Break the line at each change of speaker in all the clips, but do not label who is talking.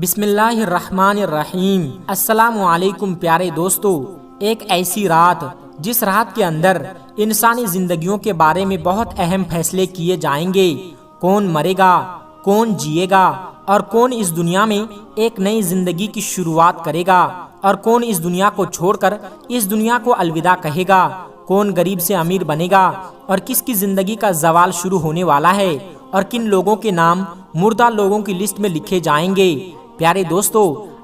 بسم اللہ الرحمن الرحیم۔ السلام علیکم پیارے دوستو۔ ایک ایسی رات جس رات کے اندر انسانی زندگیوں کے بارے میں بہت اہم فیصلے کیے جائیں گے۔ کون مرے گا، کون جیے گا، اور کون اس دنیا میں ایک نئی زندگی کی شروعات کرے گا، اور کون اس دنیا کو چھوڑ کر اس دنیا کو الوداع کہے گا۔ کون غریب سے امیر بنے گا، اور کس کی زندگی کا زوال شروع ہونے والا ہے، اور کن لوگوں کے نام مردہ لوگوں کی لسٹ میں لکھے جائیں گے۔ پیارے دوستو،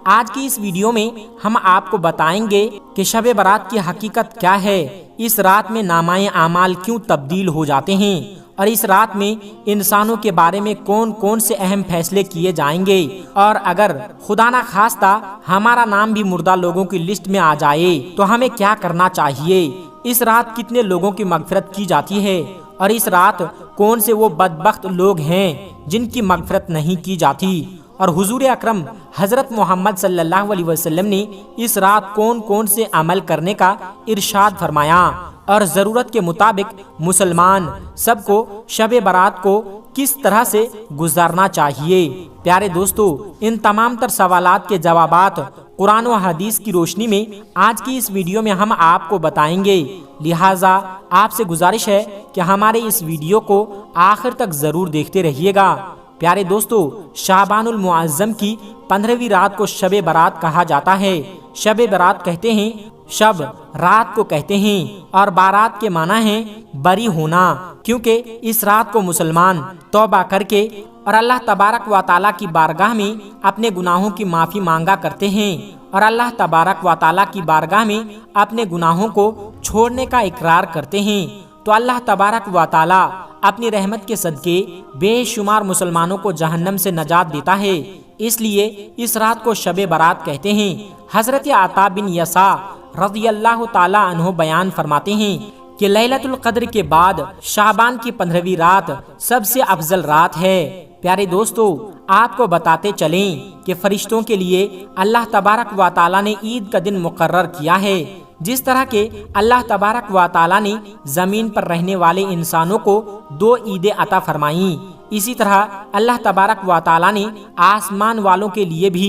آج کی اس ویڈیو میں ہم آپ کو بتائیں گے کہ شب برات کی حقیقت کیا ہے، اس رات میں نامۂ اعمال کیوں تبدیل ہو جاتے ہیں، اور اس رات میں انسانوں کے بارے میں کون کون سے اہم فیصلے کیے جائیں گے، اور اگر خدا نہ خواستہ ہمارا نام بھی مردہ لوگوں کی لسٹ میں آ جائے تو ہمیں کیا کرنا چاہیے۔ اس رات کتنے لوگوں کی مغفرت کی جاتی ہے، اور اس رات کون سے وہ بدبخت لوگ ہیں جن کی مغفرت نہیں کی جاتی، اور حضور اکرم حضرت محمد صلی اللہ علیہ وسلم نے اس رات کون کون سے عمل کرنے کا ارشاد فرمایا، اور ضرورت کے مطابق مسلمان سب کو شب برات کو کس طرح سے گزارنا چاہیے۔ پیارے دوستو، ان تمام تر سوالات کے جوابات قرآن و حدیث کی روشنی میں آج کی اس ویڈیو میں ہم آپ کو بتائیں گے، لہٰذا آپ سے گزارش ہے کہ ہمارے اس ویڈیو کو آخر تک ضرور دیکھتے رہیے گا۔ پیارے دوستو، شعبان المعظم کی 15ویں رات کو شب برات کہا جاتا ہے۔ شب برات کہتے ہیں، شب رات کو کہتے ہیں، اور بارات کے معنی ہے بری ہونا، کیونکہ اس رات کو مسلمان توبہ کر کے اور اللہ تبارک و تعالیٰ کی بارگاہ میں اپنے گناہوں کی معافی مانگا کرتے ہیں، اور اللہ تبارک و تعالیٰ کی بارگاہ میں اپنے گناہوں کو چھوڑنے کا اقرار کرتے ہیں، تو اللہ تبارک و تعالیٰ اپنی رحمت کے صدقے بے شمار مسلمانوں کو جہنم سے نجات دیتا ہے۔ اس لیے اس رات کو شب برات کہتے ہیں۔ حضرت عطا بن یسع رضی اللہ تعالی عنہ بیان فرماتے ہیں کہ لیلۃ القدر کے بعد شعبان کی 15ویں رات سب سے افضل رات ہے۔ پیارے دوستو، آپ کو بتاتے چلیں کہ فرشتوں کے لیے اللہ تبارک و تعالیٰ نے عید کا دن مقرر کیا ہے۔ جس طرح کہ اللہ تبارک و تعالیٰ نے زمین پر رہنے والے انسانوں کو 2 عیدیں عطا فرمائیں، اسی طرح اللہ تبارک و تعالیٰ نے آسمان والوں کے لیے بھی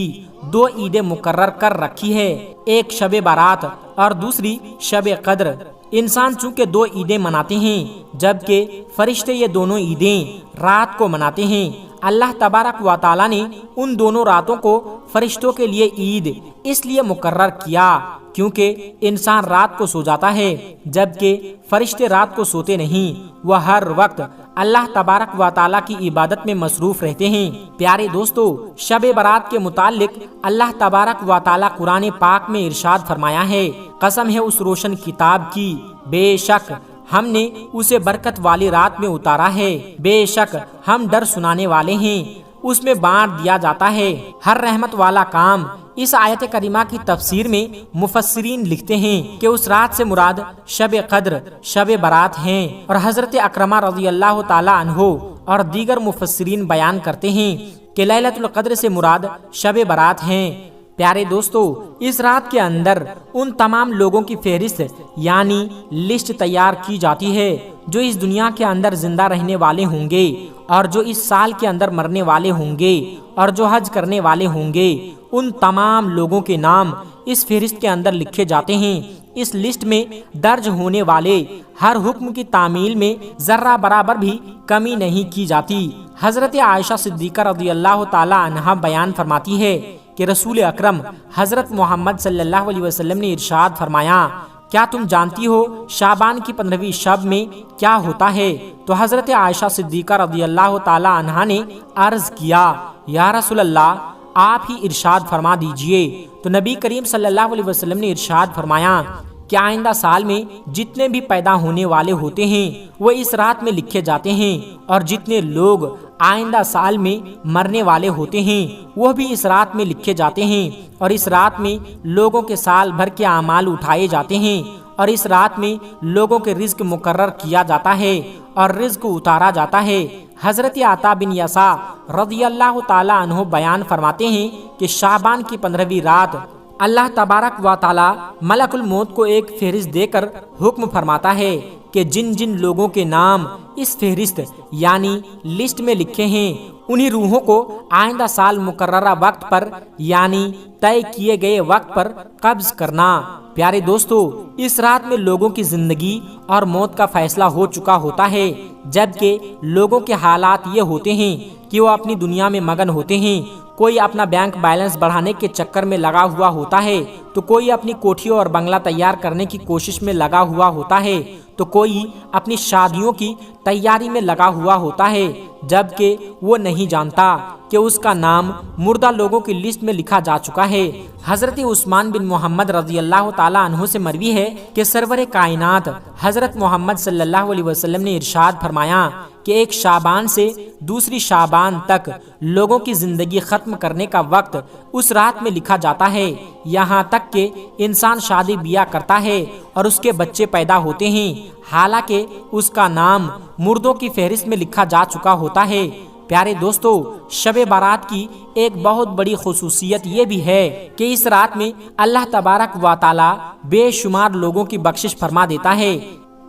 2 عیدیں مقرر کر رکھی ہے، ایک شب برات اور دوسری شب قدر۔ انسان چونکہ 2 عیدیں مناتے ہیں، جبکہ فرشتے یہ دونوں عیدیں رات کو مناتے ہیں۔ اللہ تبارک و تعالیٰ نے ان دونوں راتوں کو فرشتوں کے لیے عید اس لیے مقرر کیا کیونکہ انسان رات کو سو جاتا ہے، جبکہ فرشتے رات کو سوتے نہیں، وہ ہر وقت اللہ تبارک و تعالیٰ کی عبادت میں مصروف رہتے ہیں۔ پیارے دوستو، شب برات کے متعلق اللہ تبارک و تعالیٰ قرآن پاک میں ارشاد فرمایا ہے، قسم ہے اس روشن کتاب کی، بے شک ہم نے اسے برکت والی رات میں اتارا ہے، بے شک ہم ڈر سنانے والے ہیں، اس میں بانٹ دیا جاتا ہے ہر رحمت والا کام۔ اس آیت کریمہ کی تفسیر میں مفسرین لکھتے ہیں کہ اس رات سے مراد شب قدر، شب برات ہیں، اور حضرت اکرمہ رضی اللہ تعالی عنہ اور دیگر مفسرین بیان کرتے ہیں کہ لیلۃ القدر سے مراد شب برات ہیں۔ پیارے دوستو، اس رات کے اندر ان تمام لوگوں کی فہرست یعنی لسٹ تیار کی جاتی ہے جو اس دنیا کے اندر زندہ رہنے والے ہوں گے، اور جو اس سال کے اندر مرنے والے ہوں گے، اور جو حج کرنے والے ہوں گے۔ ان تمام لوگوں کے نام اس فہرست کے اندر لکھے جاتے ہیں۔ اس لسٹ میں درج ہونے والے ہر حکم کی تعمیل میں ذرہ برابر بھی کمی نہیں کی جاتی۔ حضرت عائشہ صدیقہ رضی اللہ تعالی عنہا بیان فرماتی ہے کہ رسول اکرم حضرت محمد صلی اللہ علیہ وسلم نے ارشاد فرمایا، کیا تم جانتی ہو شعبان کی 15ویں شب میں کیا ہوتا ہے؟ تو حضرت عائشہ صدیقہ رضی اللہ تعالی عنہا نے عرض کیا، یا رسول اللہ، آپ ہی ارشاد فرما دیجئے۔ تو نبی کریم صلی اللہ علیہ وسلم نے ارشاد فرمایا کہ آئندہ سال میں جتنے بھی پیدا ہونے والے ہوتے ہیں وہ اس رات میں لکھے جاتے ہیں، اور جتنے لوگ آئندہ سال میں مرنے والے ہوتے ہیں وہ بھی اس رات میں لکھے جاتے ہیں، اور اس رات میں لوگوں کے سال بھر کے اعمال اٹھائے جاتے ہیں، اور اس رات میں لوگوں کے رزق مقرر کیا جاتا ہے اور رزق اتارا جاتا ہے۔ حضرت عطا بن یسع رضی اللہ تعالی عنہ بیان فرماتے ہیں کہ شعبان کی 15ویں رات اللہ تبارک و تعالی ملک الموت کو ایک فہرست دے کر حکم فرماتا ہے کہ جن جن لوگوں کے نام اس فہرست یعنی لسٹ میں لکھے ہیں انہی روحوں کو آئندہ سال مقررہ وقت پر یعنی طے کیے گئے وقت پر قبض کرنا۔ پیارے دوستو، اس رات میں لوگوں کی زندگی اور موت کا فیصلہ ہو چکا ہوتا ہے، جبکہ لوگوں کے حالات یہ ہوتے ہیں کہ وہ اپنی دنیا میں مگن ہوتے ہیں۔ کوئی اپنا بینک بیلنس بڑھانے کے چکر میں لگا ہوا ہوتا ہے، تو کوئی اپنی کوٹھی اور بنگلہ تیار کرنے کی کوشش میں لگا ہوا ہوتا ہے، تو کوئی اپنی شادیوں کی تیاری میں لگا ہوا ہوتا ہے، جبکہ وہ نہیں جانتا کہ اس کا نام مردہ لوگوں کی لسٹ میں لکھا جا چکا ہے۔ حضرت عثمان بن محمد رضی اللہ تعالی عنہ سے مروی ہے کہ سرور کائنات حضرت محمد صلی اللہ علیہ وسلم نے ارشاد فرمایا کہ ایک شعبان سے دوسری شعبان تک لوگوں کی زندگی ختم کرنے کا وقت اس رات میں لکھا جاتا ہے، یہاں تک کہ انسان شادی بیاہ کرتا ہے اور اس کے بچے پیدا ہوتے ہیں، حالانکہ اس کا نام مردوں کی فہرست میں لکھا جا چکا ہوتا ہے۔ پیارے دوستو، شب بارات کی ایک بہت بڑی خصوصیت یہ بھی ہے کہ اس رات میں اللہ تبارک و تعالی بے شمار لوگوں کی بخشش فرما دیتا ہے،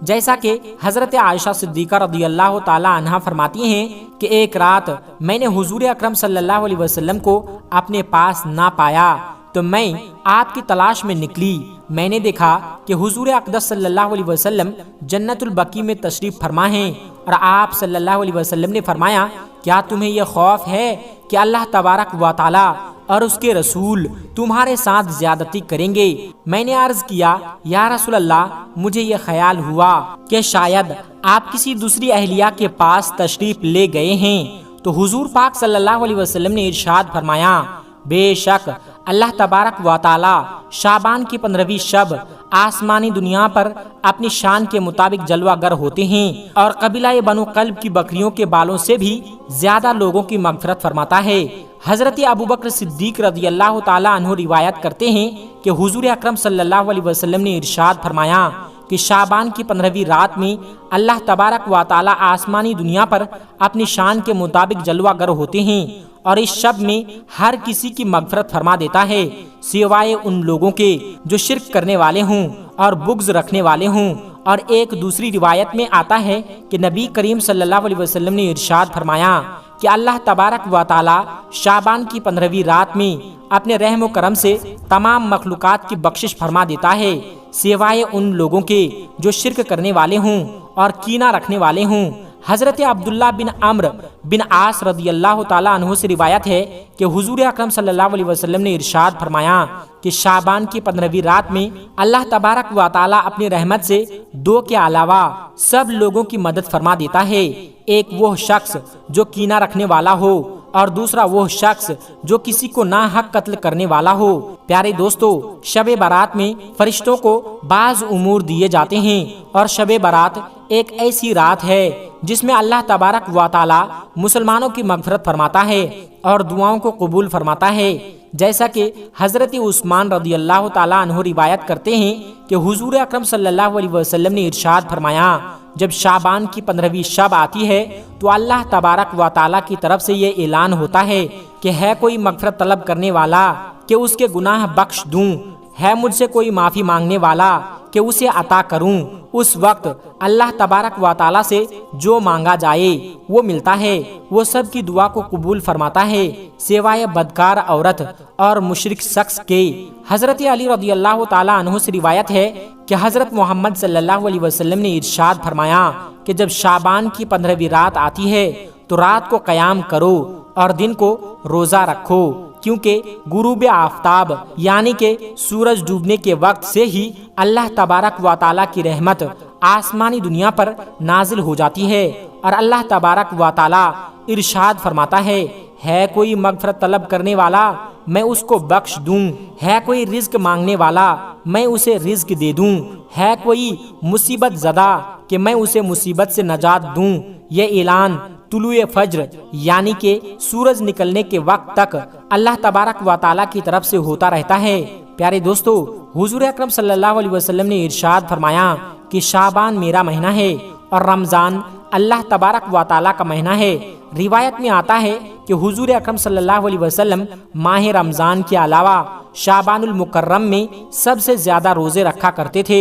جیسا کہ حضرت عائشہ صدیقہ رضی اللہ تعالی عنہا فرماتی ہیں کہ ایک رات میں نے حضور اکرم صلی اللہ علیہ وسلم کو اپنے پاس نہ پایا، تو میں آپ کی تلاش میں نکلی۔ میں نے دیکھا کہ حضور اقدس صلی اللہ علیہ وسلم جنت البقیع میں تشریف فرما ہیں، اور آپ صلی اللہ علیہ وسلم نے فرمایا، کیا تمہیں یہ خوف ہے کہ اللہ تبارک و تعالی اور اس کے رسول تمہارے ساتھ زیادتی کریں گے؟ میں نے عرض کیا، یا رسول اللہ، مجھے یہ خیال ہوا کہ شاید آپ کسی دوسری اہلیہ کے پاس تشریف لے گئے ہیں۔ تو حضور پاک صلی اللہ علیہ وسلم نے ارشاد فرمایا، بے شک اللہ تبارک و تعالی شعبان کی 15ویں شب آسمانی دنیا پر اپنی شان کے مطابق جلوہ گر ہوتے ہیں، اور قبیلہ بنو قلب کی بکریوں کے بالوں سے بھی زیادہ لوگوں کی مغفرت فرماتا ہے۔ حضرت ابوبکر صدیق رضی اللہ تعالی عنہ روایت کرتے ہیں کہ حضور اکرم صلی اللہ علیہ وسلم نے ارشاد فرمایا کہ شعبان کی 15ویں رات میں اللہ تبارک و تعالی آسمانی دنیا پر اپنی شان کے مطابق جلوہ گر ہوتے ہیں، اور اس شب میں ہر کسی کی مغفرت فرما دیتا ہے، سوائے ان لوگوں کے جو شرک کرنے والے ہوں اور بغض رکھنے والے ہوں۔ اور ایک دوسری روایت میں آتا ہے کہ نبی کریم صلی اللہ علیہ وسلم نے ارشاد فرمایا کہ اللہ تبارک و تعالی شعبان کی 15ویں رات میں اپنے رحم و کرم سے تمام مخلوقات کی بخشش فرما دیتا ہے، سوائے ان لوگوں کے جو شرک کرنے والے ہوں اور کینہ رکھنے والے ہوں۔ حضرت عبداللہ بن عمرو بن عاص رضی اللہ تعالی عنہ سے روایت ہے کہ حضور اکرم صلی اللہ علیہ وسلم نے ارشاد فرمایا کہ شعبان کی 15ویں رات میں اللہ تبارک و تعالی اپنی رحمت سے 2 کے علاوہ سب لوگوں کی مدد فرما دیتا ہے، ایک وہ شخص جو کینہ رکھنے والا ہو، اور دوسرا وہ شخص جو کسی کو ناحق قتل کرنے والا ہو۔ پیارے دوستو، شب برات میں فرشتوں کو بعض امور دیے جاتے ہیں، اور شب برات ایک ایسی رات ہے جس میں اللہ تبارک و تعالی مسلمانوں کی مغفرت فرماتا ہے اور دعاؤں کو قبول فرماتا ہے، جیسا کہ حضرت عثمان رضی اللہ تعالی عنہ روایت کرتے ہیں کہ حضور اکرم صلی اللہ علیہ وسلم نے ارشاد فرمایا، جب شعبان کی 15ویں شب آتی ہے تو اللہ تبارک و تعالی کی طرف سے یہ اعلان ہوتا ہے کہ ہے کوئی مغفرت طلب کرنے والا کہ اس کے گناہ بخش دوں، ہے مجھ سے کوئی معافی مانگنے والا کہ اسے عطا کروں۔ اس وقت اللہ تبارک و تعالی سے جو مانگا جائے وہ ملتا ہے، وہ سب کی دعا کو قبول فرماتا ہے، سوائے بدکار عورت اور مشرک شخص کے۔ حضرت علی رضی اللہ تعالی عنہ سے روایت ہے کہ حضرت محمد صلی اللہ علیہ وسلم نے ارشاد فرمایا کہ جب شعبان کی 15ویں رات آتی ہے تو رات کو قیام کرو اور دن کو روزہ رکھو، کیونکہ غروب آفتاب یعنی کہ سورج ڈوبنے کے وقت سے ہی اللہ تبارک و تعالی کی رحمت آسمانی دنیا پر نازل ہو جاتی ہے، اور اللہ تبارک و تعالی ارشاد فرماتا ہے کوئی مغفرت طلب کرنے والا میں اس کو بخش دوں، ہے کوئی رزق مانگنے والا میں اسے رزق دے دوں، ہے کوئی مصیبت زدہ کہ میں اسے مصیبت سے نجات دوں۔ یہ اعلان طلوع فجر یعنی کہ سورج نکلنے کے وقت تک اللہ تبارک و تعالی کی طرف سے ہوتا رہتا ہے۔ پیارے دوستو، حضور اکرم صلی اللہ علیہ وسلم نے ارشاد فرمایا کہ شعبان میرا مہینہ ہے اور رمضان اللہ تبارک و تعالی کا مہینہ ہے۔ روایت میں آتا ہے کہ حضور اکرم صلی اللہ علیہ وسلم ماہ رمضان کے علاوہ شعبان المکرم میں سب سے زیادہ روزے رکھا کرتے تھے،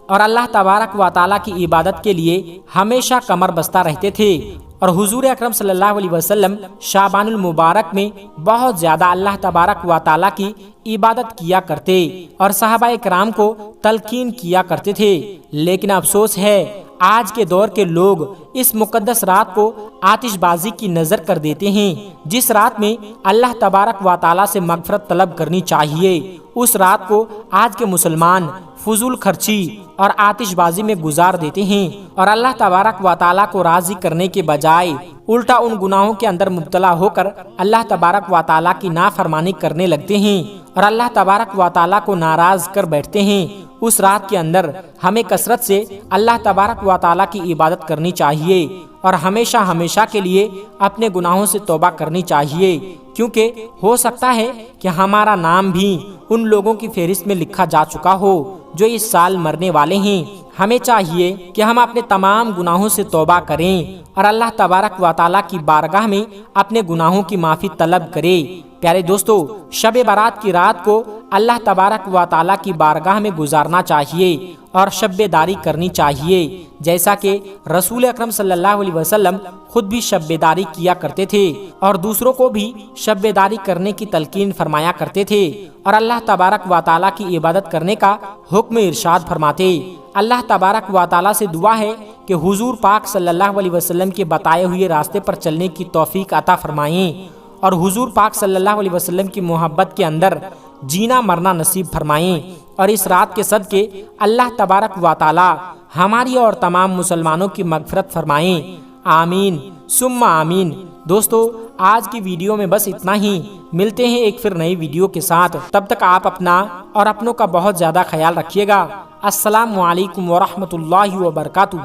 اور اللہ تبارک و تعالیٰ کی عبادت کے لیے ہمیشہ کمر بستہ رہتے تھے، اور حضور اکرم صلی اللہ علیہ وسلم شعبان المبارک میں بہت زیادہ اللہ تبارک و تعالیٰ کی عبادت کیا کرتے اور صحابہ کرام کو تلقین کیا کرتے تھے۔ لیکن افسوس ہے آج کے دور کے لوگ اس مقدس رات کو آتش بازی کی نظر کر دیتے ہیں، جس رات میں اللہ تبارک و تعالیٰ سے مغفرت طلب کرنی چاہیے۔ اس رات کو آج کے مسلمان فضول خرچی اور آتش بازی میں گزار دیتے ہیں، اور اللہ تبارک و تعالیٰ کو راضی کرنے کے بجائے الٹا ان گناہوں کے اندر مبتلا ہو کر اللہ تبارک و تعالیٰ کی نافرمانی کرنے لگتے ہیں اور اللہ تبارک و تعالیٰ کو ناراض کر بیٹھتے ہیں۔ اس رات کے اندر ہمیں کثرت سے اللہ تبارک و تعالیٰ کی عبادت کرنی چاہیے اور ہمیشہ ہمیشہ کے لیے اپنے گناہوں سے توبہ کرنی چاہیے، کیونکہ ہو سکتا ہے کہ ہمارا نام بھی ان لوگوں کی فہرست میں لکھا جا چکا ہو جو اس سال مرنے والے ہیں۔ ہمیں چاہیے کہ ہم اپنے تمام گناہوں سے توبہ کریں اور اللہ تبارک و تعالیٰ کی بارگاہ میں اپنے گناہوں کی معافی طلب کریں۔ پیارے دوستو، شب برات کی رات کو اللہ تبارک و تعالیٰ کی بارگاہ میں گزارنا چاہیے اور شب داری کرنی چاہیے، جیسا کہ رسول اکرم صلی اللہ علیہ وسلم خود بھی شب داری کیا کرتے تھے اور دوسروں کو بھی شب داری کرنے کی تلقین فرمایا کرتے تھے، اور اللہ تبارک و تعالیٰ کی عبادت کرنے کا حکم ارشاد فرماتے۔ اللہ تبارک و تعالیٰ سے دعا ہے کہ حضور پاک صلی اللہ علیہ وسلم کے بتائے ہوئے راستے پر چلنے کی توفیق عطا فرمائیں اور حضور پاک صلی اللہ علیہ وسلم کی محبت کے اندر جینا مرنا نصیب فرمائیں، اور اس رات کے صدقے اللہ تبارک و تعالیٰ ہماری اور تمام مسلمانوں کی مغفرت فرمائیں۔ آمین ثم آمین۔ دوستو، آج کی ویڈیو میں بس اتنا ہی، ملتے ہیں ایک پھر نئی ویڈیو کے ساتھ، تب تک آپ اپنا اور اپنوں کا بہت زیادہ خیال رکھیے گا۔ السلام علیکم ورحمۃ اللہ وبرکاتہ۔